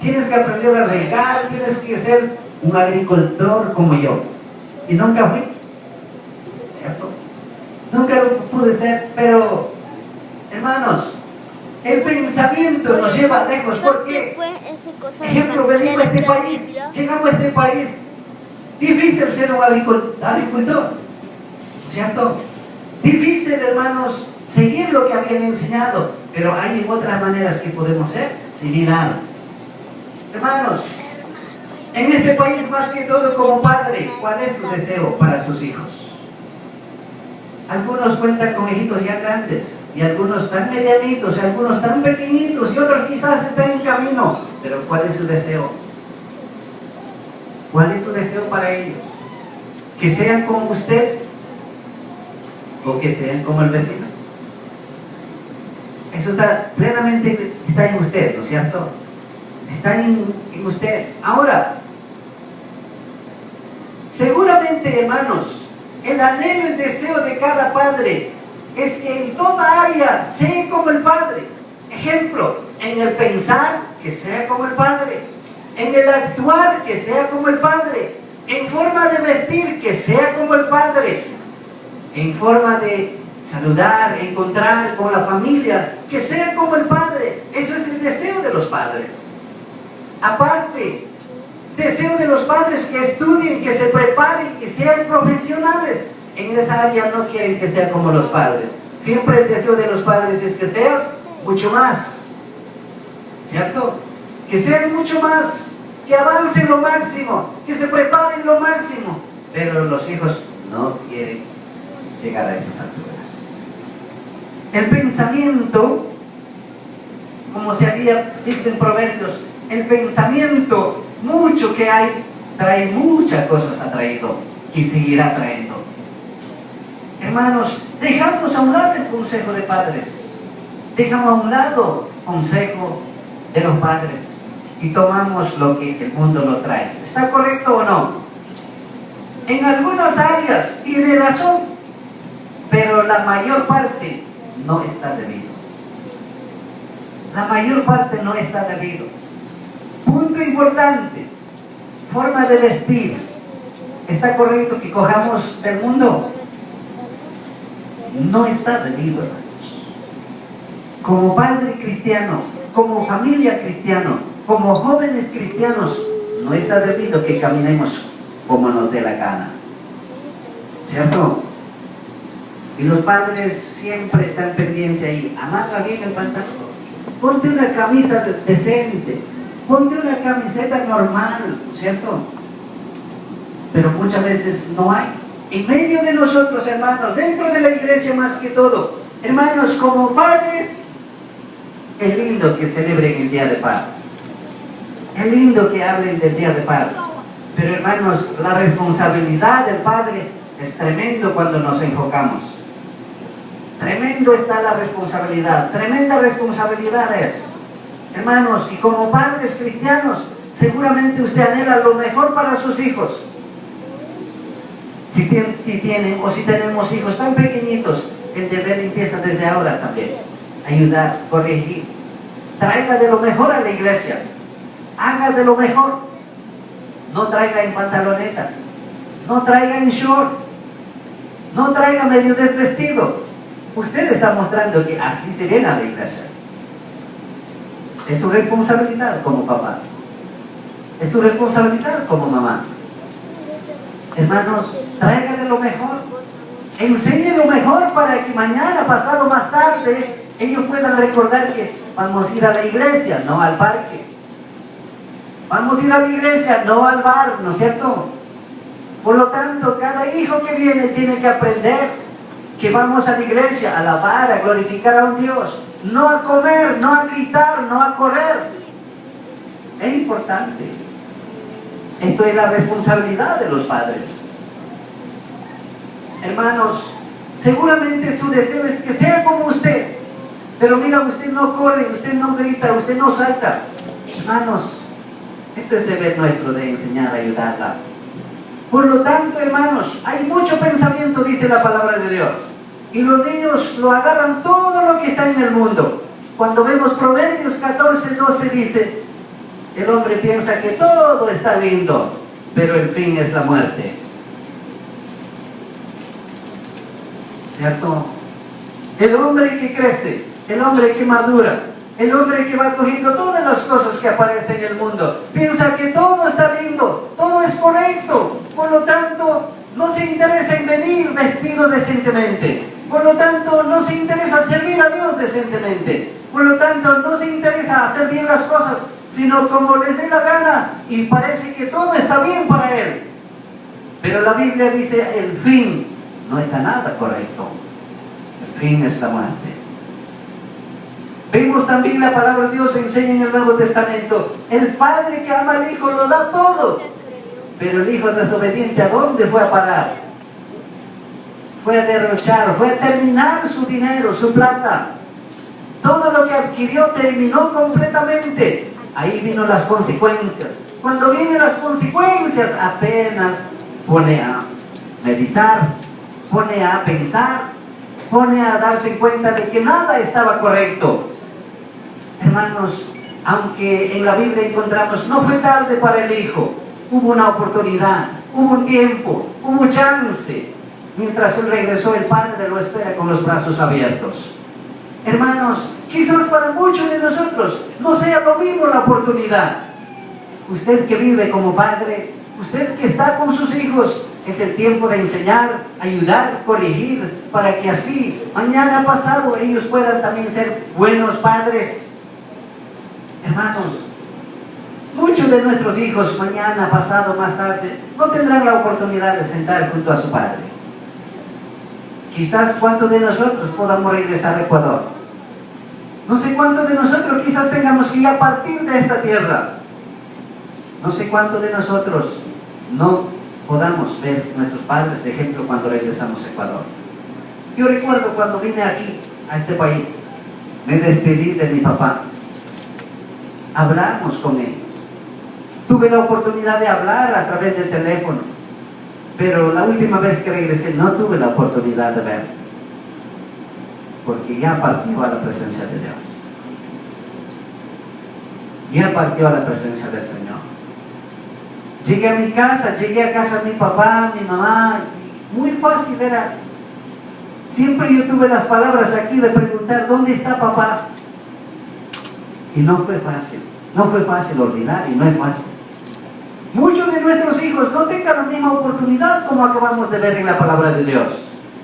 tienes que aprender a regar, tienes que ser un agricultor como yo. Y nunca fui, ¿cierto? Nunca lo pude ser, pero, hermanos, el pensamiento nos lleva lejos. ¿Por qué? Ejemplo, venimos a este país, llegamos a este país, difícil ser un agricultor, ¿cierto? Difícil, hermanos, seguir lo que habían enseñado, pero hay otras maneras que podemos ser similar. Hermanos, en este país, más que todo como padre, ¿cuál es su deseo para sus hijos? Algunos cuentan con hijitos ya grandes, y algunos tan medianitos, y algunos tan pequeñitos, y otros quizás están en camino. Pero ¿cuál es su deseo? ¿Cuál es su deseo para ellos? ¿Que sean como usted? ¿O que sean como el vecino? Eso está plenamente está en usted, ¿no es cierto? Está en usted. Ahora, seguramente, hermanos, el anhelo, el deseo de cada padre es que en toda área sea como el Padre. Ejemplo, en el pensar, que sea como el Padre. En el actuar, que sea como el Padre. En forma de vestir, que sea como el Padre. En forma de saludar, encontrar con la familia, que sea como el Padre. Eso es el deseo de los padres. Aparte, deseo de los padres que estudien, que se preparen, que sean profesionales. En esa área no quieren que sean como los padres. Siempre el deseo de los padres es que seas mucho más, ¿cierto? Que sean mucho más, que avancen lo máximo, que se preparen lo máximo. Pero los hijos no quieren llegar a esas alturas. El pensamiento, como se había dicho en Proverbios, el pensamiento, mucho que hay, trae muchas cosas, ha traído y seguirá trayendo. Hermanos, dejamos a un lado el consejo de padres, dejamos a un lado el consejo de los padres y tomamos lo que el mundo nos trae. ¿Está correcto o no? En algunas áreas tiene razón, pero la mayor parte no está debido. La mayor parte no está debido. Punto importante, forma de vestir. ¿Está correcto que cojamos del mundo? No está debido, hermanos. Como padre cristiano, como familia cristiana, como jóvenes cristianos, no está debido que caminemos como nos dé la gana, ¿cierto? Y los padres siempre están pendientes ahí. Amarra bien el pantalón, ponte una camisa decente, ponte una camiseta normal, ¿cierto? Pero muchas veces no hay. En medio de nosotros, hermanos, dentro de la iglesia más que todo, hermanos, como padres, es lindo que celebren el Día de Padre. Es lindo que hablen del Día de Padre. Pero, hermanos, la responsabilidad del padre es tremendo cuando nos enfocamos. Tremendo está la responsabilidad, tremenda responsabilidad es. Hermanos, y como padres cristianos, seguramente usted anhela lo mejor para sus hijos. Si tienen o si tenemos hijos tan pequeñitos, el deber empieza desde ahora también. Ayudar, corregir. Traiga de lo mejor a la iglesia. Haga de lo mejor. No traiga en pantaloneta. No traiga en short. No traiga medio desvestido. Usted está mostrando que así se viene a la iglesia. Es su responsabilidad como papá. Es su responsabilidad como mamá. Hermanos, traiga de lo mejor. Enseñe lo mejor para que mañana, pasado más tarde, ellos puedan recordar que vamos a ir a la iglesia, no al parque. Vamos a ir a la iglesia, no al bar, ¿no es cierto? Por lo tanto, cada hijo que viene tiene que aprender que vamos a la iglesia a alabar, a glorificar a un Dios. No a comer, no a gritar, no a correr. Es importante. Esto es la responsabilidad de los padres. Hermanos, seguramente su deseo es que sea como usted. Pero mira, usted no corre, usted no grita, usted no salta. Hermanos, esto es deber nuestro de enseñar, ayudarla. Por lo tanto, hermanos, hay mucho pensamiento, dice la palabra de Dios. Y los niños lo agarran todo lo que está en el mundo. Cuando vemos Proverbios 14:12 dice: El hombre piensa que todo está lindo, pero el fin es la muerte. ¿Cierto? El hombre que crece, el hombre que madura, el hombre que va cogiendo todas las cosas que aparecen en el mundo, piensa que todo está lindo, todo es correcto, por lo tanto no se interesa en venir vestido decentemente, por lo tanto no se interesa servir a Dios decentemente, por lo tanto no se interesa hacer bien las cosas, sino como les dé la gana, y parece que todo está bien para él. Pero la Biblia dice, el fin no está nada correcto. El fin es la muerte. Vemos también la palabra de Dios enseña en el Nuevo Testamento, el padre que ama al hijo lo da todo, pero el hijo desobediente, ¿a dónde fue a parar? Fue a derrochar, fue a terminar su dinero, su plata. Todo lo que adquirió terminó completamente. Ahí vino las consecuencias. Cuando vienen las consecuencias, apenas pone a meditar, pone a pensar, pone a darse cuenta de que nada estaba correcto. Hermanos, aunque en la Biblia encontramos, no fue tarde para el hijo, hubo una oportunidad, hubo un tiempo, hubo chance. Mientras él regresó, el padre lo espera con los brazos abiertos. Hermanos, quizás para muchos de nosotros no sea lo mismo la oportunidad. Usted que vive como padre, usted que está con sus hijos, es el tiempo de enseñar, ayudar, corregir, para que así, mañana pasado, ellos puedan también ser buenos padres. Hermanos, muchos de nuestros hijos, mañana pasado, más tarde, no tendrán la oportunidad de sentar junto a su padre. Quizás cuántos de nosotros podamos regresar a Ecuador. No sé cuántos de nosotros quizás tengamos que ya partir de esta tierra. No sé cuántos de nosotros no podamos ver nuestros padres de ejemplo cuando regresamos a Ecuador. Yo recuerdo cuando vine aquí, a este país, me despedí de mi papá. Hablamos con él. Tuve la oportunidad de hablar a través del teléfono, pero la última vez que regresé no tuve la oportunidad de ver, porque ya partió a la presencia de Dios. Ya partió a la presencia del Señor. Llegué a mi casa, llegué a casa de mi papá, mi mamá, muy fácil era. Siempre yo tuve las palabras aquí de preguntar, ¿dónde está papá? Y no fue fácil olvidar y no es fácil. Muchos de nuestros hijos no tengan la misma oportunidad como acabamos de ver en la palabra de Dios.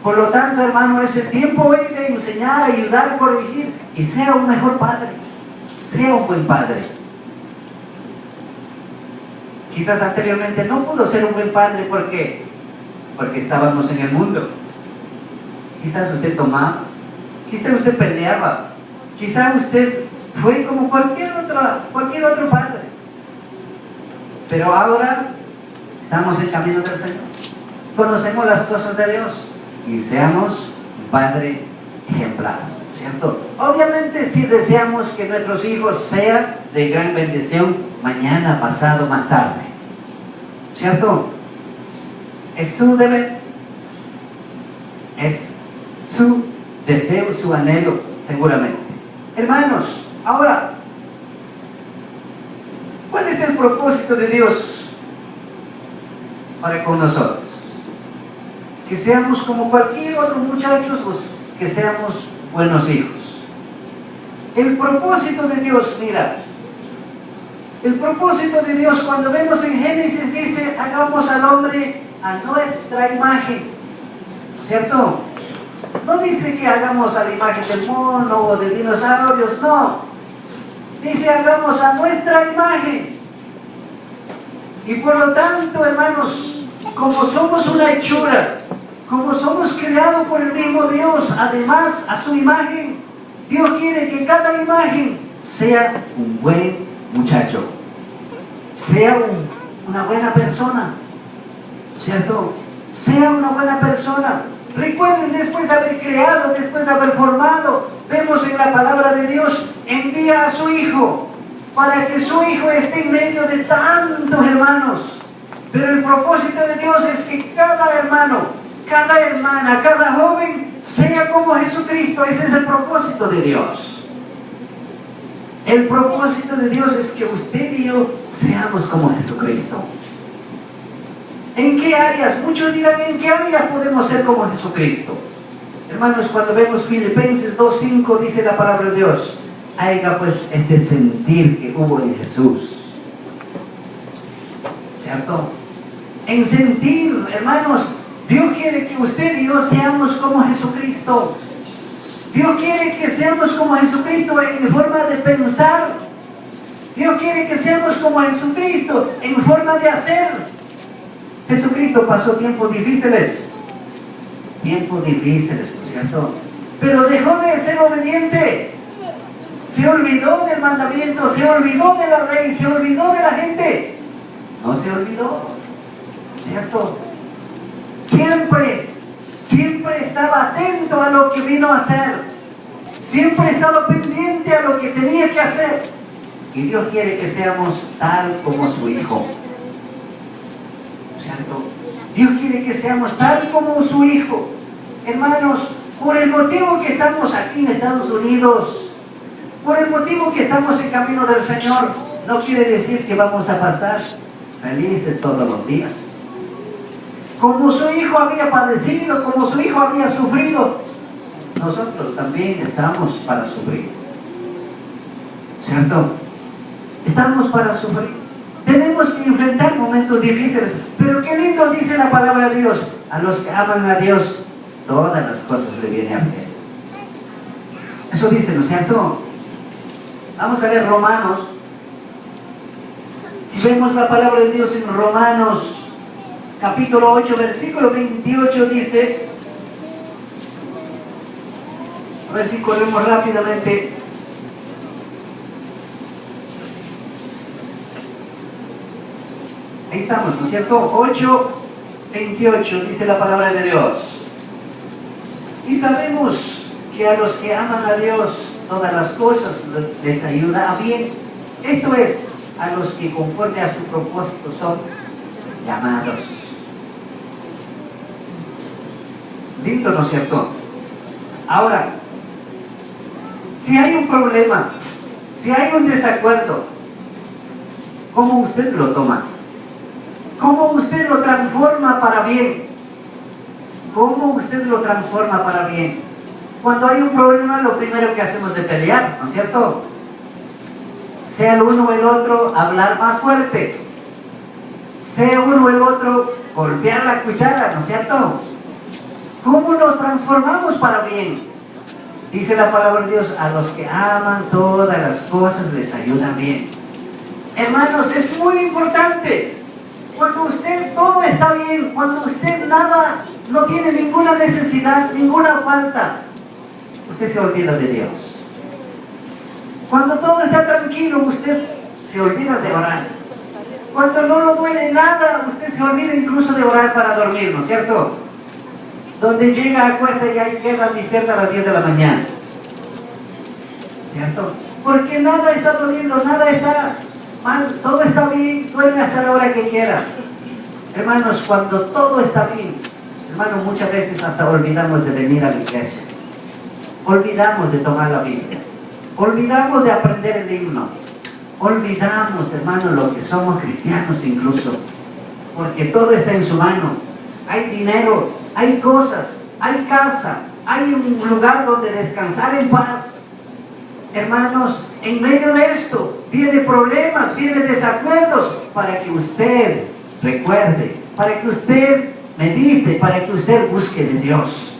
Por lo tanto, hermano, es el tiempo hoy de enseñar, ayudar, corregir y sea un mejor padre, sea un buen padre. Quizás anteriormente no pudo ser un buen padre porque estábamos en el mundo. Quizás usted tomaba, quizás usted peleaba, quizás usted fue como cualquier otro padre. Pero ahora estamos en camino del Señor. Conocemos las cosas de Dios y seamos un padre ejemplar, ¿cierto? Obviamente si deseamos que nuestros hijos sean de gran bendición mañana, pasado, más tarde, ¿cierto? Es su deber, es su deseo, su anhelo, seguramente. Hermanos, ahora, ¿cuál es el propósito de Dios para con nosotros? Que seamos como cualquier otro muchacho, pues, que seamos buenos hijos. El propósito de Dios, mira, el propósito de Dios cuando vemos en Génesis dice, hagamos al hombre a nuestra imagen, ¿cierto? No dice que hagamos a la imagen del mono o de dinosaurios, no. Dice, hagamos a nuestra imagen. Y por lo tanto, hermanos, como somos una hechura, como somos creados por el mismo Dios, además a su imagen, Dios quiere que cada imagen sea un buen muchacho, sea una buena persona, ¿cierto? Sea una buena persona. Recuerden, después de haber creado, después de haber formado, vemos en la palabra de Dios, envía a su Hijo, para que su Hijo esté en medio de tantos hermanos. Pero el propósito de Dios es que cada hermano, cada hermana, cada joven sea como Jesucristo. Ese es el propósito de Dios. El propósito de Dios es que usted y yo seamos como Jesucristo. ¿En qué áreas? Muchos dirán, ¿en qué áreas podemos ser como Jesucristo? Hermanos, cuando vemos Filipenses 2:5, dice la palabra de Dios, haya pues este sentir que hubo en Jesús. ¿Cierto? En sentir, hermanos, Dios quiere que usted y yo seamos como Jesucristo. Dios quiere que seamos como Jesucristo en forma de pensar. Dios quiere que seamos como Jesucristo en forma de hacer. Jesucristo pasó tiempos difíciles, ¿no es cierto? Pero dejó de ser obediente. Se olvidó del mandamiento, se olvidó de la ley, se olvidó de la gente. No se olvidó, ¿cierto? Siempre estaba atento a lo que vino a hacer. Siempre estaba pendiente a lo que tenía que hacer. Y Dios quiere que seamos tal como su Hijo. ¿Cierto? Dios quiere que seamos tal como su Hijo. Hermanos, por el motivo que estamos aquí en Estados Unidos, por el motivo que estamos en camino del Señor, no quiere decir que vamos a pasar felices todos los días. Como su Hijo había padecido, como su Hijo había sufrido, nosotros también estamos para sufrir. ¿Cierto? Estamos para sufrir. Tenemos que enfrentar momentos difíciles, pero qué lindo dice la palabra de Dios. A los que aman a Dios, todas las cosas le vienen a bien. Eso dice, ¿no es cierto? Vamos a ver Romanos. Si vemos la palabra de Dios en Romanos, capítulo 8, versículo 28, dice, a ver si corremos rápidamente. Ahí estamos, ¿no es cierto? 8, 28, dice la palabra de Dios. Y sabemos que a los que aman a Dios, todas las cosas les ayuda a bien. Esto es, a los que conforme a su propósito son llamados. Lindo, ¿no es cierto? Ahora, si hay un problema, si hay un desacuerdo, ¿cómo usted lo toma? ¿Cómo usted lo transforma para bien? ¿Cómo usted lo transforma para bien? Cuando hay un problema, lo primero que hacemos es pelear, ¿no es cierto? Sea el uno o el otro, hablar más fuerte. Sea uno o el otro, golpear la cuchara, ¿no es cierto? ¿Cómo nos transformamos para bien? Dice la palabra de Dios, a los que aman todas las cosas les ayudan bien. Hermanos, es muy importante. Cuando usted todo está bien, cuando usted nada, no tiene ninguna necesidad, ninguna falta, usted se olvida de Dios. Cuando todo está tranquilo, usted se olvida de orar. Cuando no lo duele nada, usted se olvida incluso de orar para dormir, ¿no es cierto? Donde llega a cuenta y ahí queda despierta a las 10 de la mañana. ¿Cierto? Porque nada está doliendo, nada está mal, todo está bien, duerme hasta la hora que quiera. Hermanos, cuando todo está bien, hermanos, muchas veces hasta olvidamos de venir a la iglesia. Olvidamos de tomar la Biblia. Olvidamos de aprender el himno. Olvidamos, hermanos, lo que somos cristianos incluso. Porque todo está en su mano. Hay dinero, hay cosas, hay casa, hay un lugar donde descansar en paz. Hermanos, en medio de esto, viene problemas, viene desacuerdos, para que usted recuerde, para que usted medite, para que usted busque de Dios.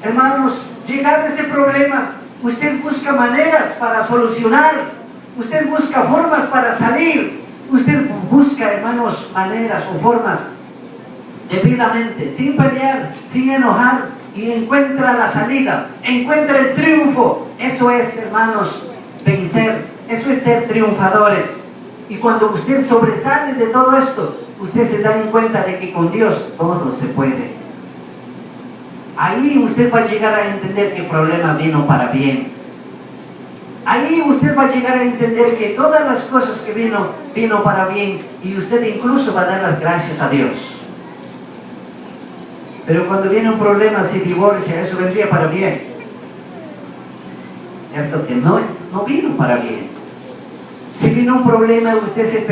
Hermanos, llegado a ese problema, usted busca maneras para solucionar, usted busca formas para salir, usted busca, hermanos, maneras o formas debidamente, sin pelear, sin enojar, y encuentra la salida, encuentra el triunfo. Eso es, hermanos, vencer, eso es ser triunfadores. Y cuando usted sobresale de todo esto, usted se da en cuenta de que con Dios todo se puede. Ahí usted va a llegar a entender que el problema vino para bien. Ahí usted va a llegar a entender que todas las cosas que vino para bien, y usted incluso va a dar las gracias a Dios. Pero cuando viene un problema, se divorcia, eso vendría para bien. ¿Cierto? Que no vino para bien. Si vino un problema, usted se